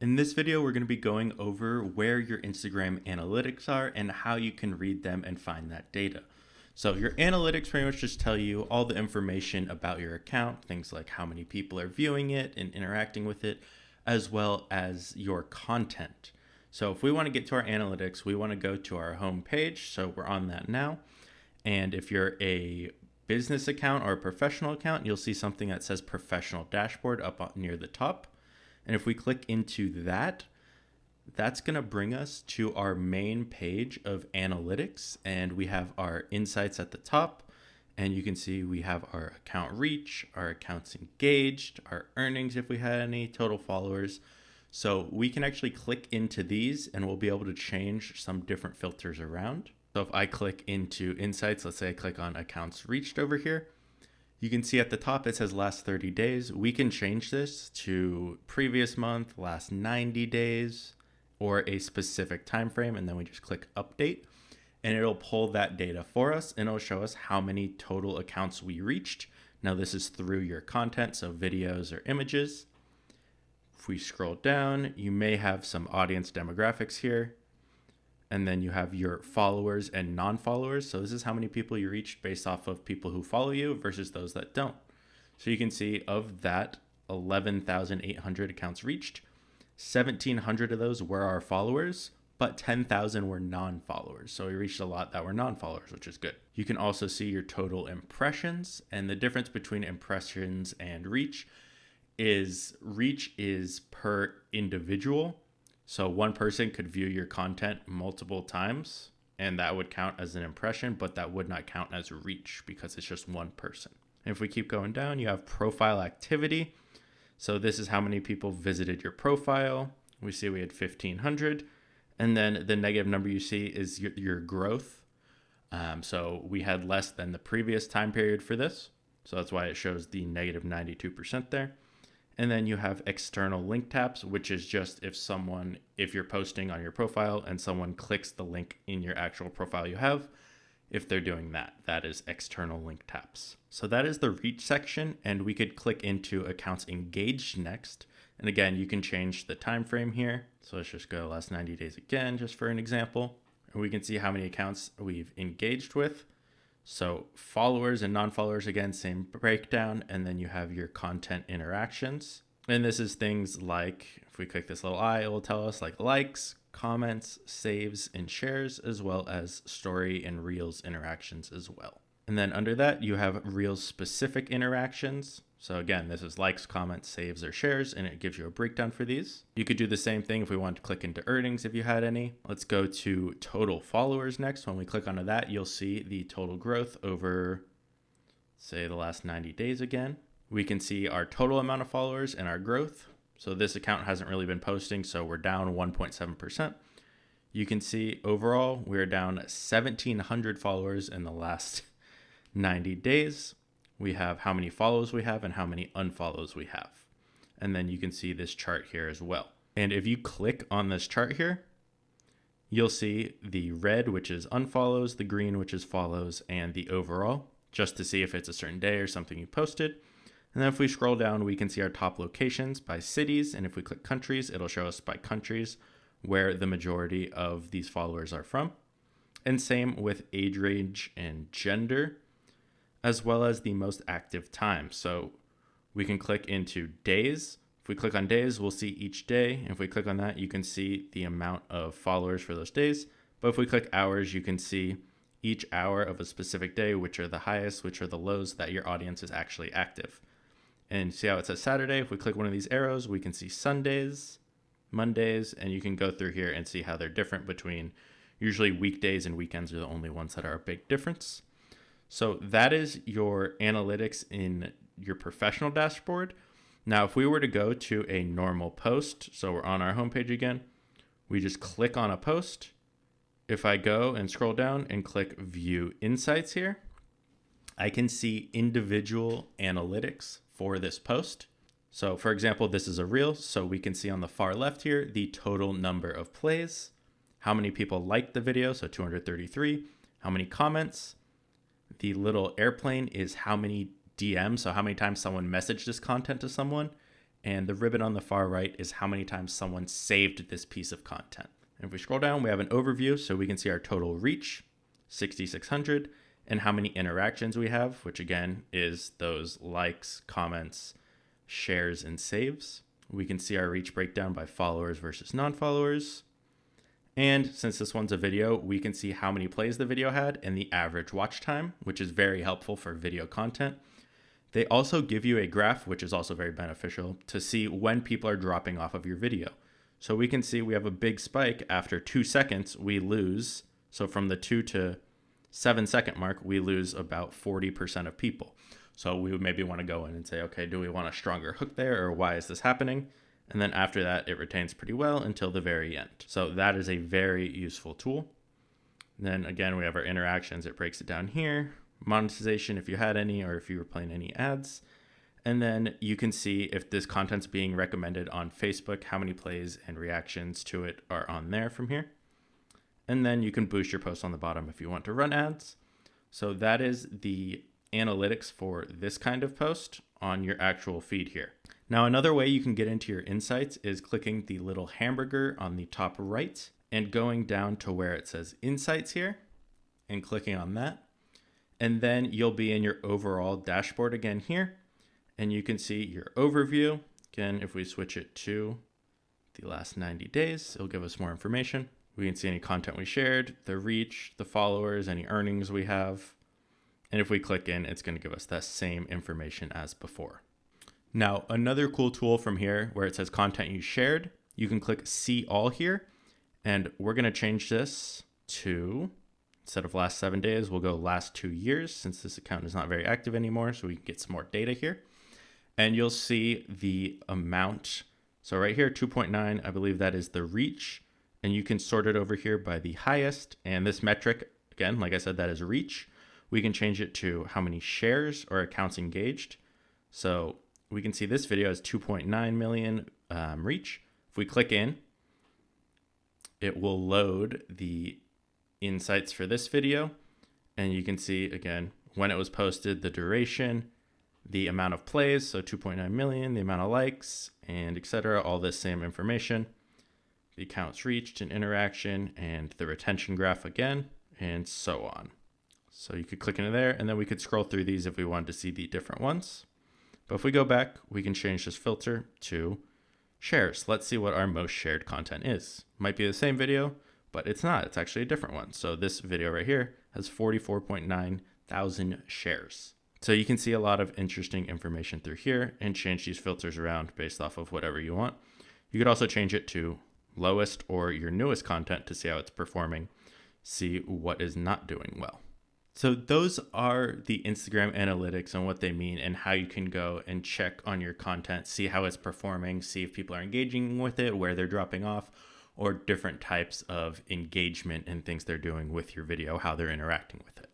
In this video, we're going to be going over where your Instagram analytics are and how you can read them and find that data. So your analytics pretty much just tell you all the information about your account, things like how many people are viewing it and interacting with it, as well as your content. So if we want to get to our analytics, we want to go to our home page. So we're on that now. And if you're a business account or a professional account, you'll see something that says professional dashboard up near the top. And if we click into that, that's going to bring us to our main page of analytics. And we have our insights at the top. And you can see we have our account reach, our accounts engaged, our earnings if we had any, total followers. So we can actually click into these and we'll be able to change some different filters around. So if I click into insights, let's say I click on accounts reached over here, you can see at the top it says last 30 days. We can change this to previous month, last 90 days, or a specific time frame, and then we just click update and it'll pull that data for us and it'll show us how many total accounts we reached. Now this is through your content, so videos or images. If we scroll down, you may have some audience demographics here. And then you have your followers and non-followers. So this is how many people you reached based off of people who follow you versus those that don't. So you can see of that 11,800 accounts reached, 1,700 of those were our followers, but 10,000 were non-followers. So we reached a lot that were non-followers, which is good. You can also see your total impressions, and the difference between impressions and reach is per individual. So one person could view your content multiple times and that would count as an impression, but that would not count as reach because it's just one person. And if we keep going down, you have profile activity. So this is how many people visited your profile. We see we had 1,500. And then the negative number you see is your growth. So we had less than the previous time period for this. So that's why it shows the negative 92% there. And then you have external link taps, which is just if you're posting on your profile and someone clicks the link in your actual profile you have, if they're doing that, that is external link taps. So that is the reach section, and we could click into accounts engaged next. And again, you can change the time frame here. So let's just go last 90 days again, just for an example. And we can see how many accounts we've engaged with. So followers and non-followers, again, same breakdown. And then you have your content interactions. And this is things like, if we click this little eye, it will tell us like likes, comments, saves, and shares, as well as story and reels interactions as well. And then under that, you have reels specific interactions. So again, this is likes, comments, saves, or shares, and it gives you a breakdown for these. You could do the same thing if we want to click into earnings if you had any. Let's go to total followers next. When we click onto that, you'll see the total growth over, say, the last 90 days again. We can see our total amount of followers and our growth. So this account hasn't really been posting, so we're down 1.7%. You can see overall, we're down 1,700 followers in the last 90 days. We have how many follows we have and how many unfollows we have. And then you can see this chart here as well. And if you click on this chart here, you'll see the red, which is unfollows, the green, which is follows, and the overall, just to see if it's a certain day or something you posted. And then if we scroll down, we can see our top locations by cities. And if we click countries, it'll show us by countries where the majority of these followers are from. And same with age range and gender, as well as the most active time. So we can click into days. If we click on days, we'll see each day. And if we click on that, you can see the amount of followers for those days. But if we click hours, you can see each hour of a specific day, which are the highest, which are the lows that your audience is actually active. And see how it says Saturday? If we click one of these arrows, we can see Sundays, Mondays, and you can go through here and see how they're different between usually weekdays and weekends are the only ones that are a big difference. So that is your analytics in your professional dashboard. Now, if we were to go to a normal post, so we're on our homepage again, we just click on a post. If I go and scroll down and click view insights here, I can see individual analytics for this post. So for example, this is a reel. So we can see on the far left here, the total number of plays, how many people liked the video. So 233, how many comments. The little airplane is how many DMs, so how many times someone messaged this content to someone, And the ribbon on the far right is how many times someone saved this piece of content. And if we scroll down, we have an overview, so we can see our total reach, 6,600, and how many interactions we have, which again is those likes, comments, shares, and saves. We can see our reach breakdown by followers versus non-followers. And since this one's a video, we can see how many plays the video had and the average watch time, which is very helpful for video content. They also give you a graph, which is also very beneficial, to see when people are dropping off of your video. So we can see we have a big spike after 2 seconds, we lose. So from the 2 to 7 second mark, we lose about 40% of people. So we would maybe want to go in and say, okay, do we want a stronger hook there, or why is this happening? And then after that, it retains pretty well until the very end. So that is a very useful tool. And then again, we have our interactions. It breaks it down here. Monetization, if you had any, or if you were playing any ads. And then you can see if this content's being recommended on Facebook, how many plays and reactions to it are on there from here. And then you can boost your post on the bottom if you want to run ads. So that is the analytics for this kind of post on your actual feed here. Now, another way you can get into your insights is clicking the little hamburger on the top right and going down to where it says insights here and clicking on that. And then you'll be in your overall dashboard again here, and you can see your overview. Again, if we switch it to the last 90 days, it'll give us more information. We can see any content we shared, the reach, the followers, any earnings we have. And if we click in, it's going to give us that same information as before. Now, another cool tool from here where it says content you shared, you can click see all here. And we're going to change this to, instead of last 7 days, we'll go last 2 years, since this account is not very active anymore. So we can get some more data here. And you'll see the amount. So right here, 2.9, I believe that is the reach. And you can sort it over here by the highest. And this metric, again, like I said, that is reach. We can change it to how many shares or accounts engaged. So we can see this video has 2.9 million reach. If we click in, it will load the insights for this video. And you can see, again, when it was posted, the duration, the amount of plays, so 2.9 million, the amount of likes, and etc. All this same information. The accounts reached and interaction and the retention graph again, and so on. So you could click into there, and then we could scroll through these if we wanted to see the different ones. But if we go back, we can change this filter to shares. Let's see what our most shared content is. Might be the same video, but it's not. It's actually a different one. So this video right here has 44.9 thousand shares. So you can see a lot of interesting information through here and change these filters around based off of whatever you want. You could also change it to lowest or your newest content to see how it's performing, see what is not doing well. So those are the Instagram analytics and what they mean and how you can go and check on your content, see how it's performing, see if people are engaging with it, where they're dropping off, or different types of engagement and things they're doing with your video, how they're interacting with it.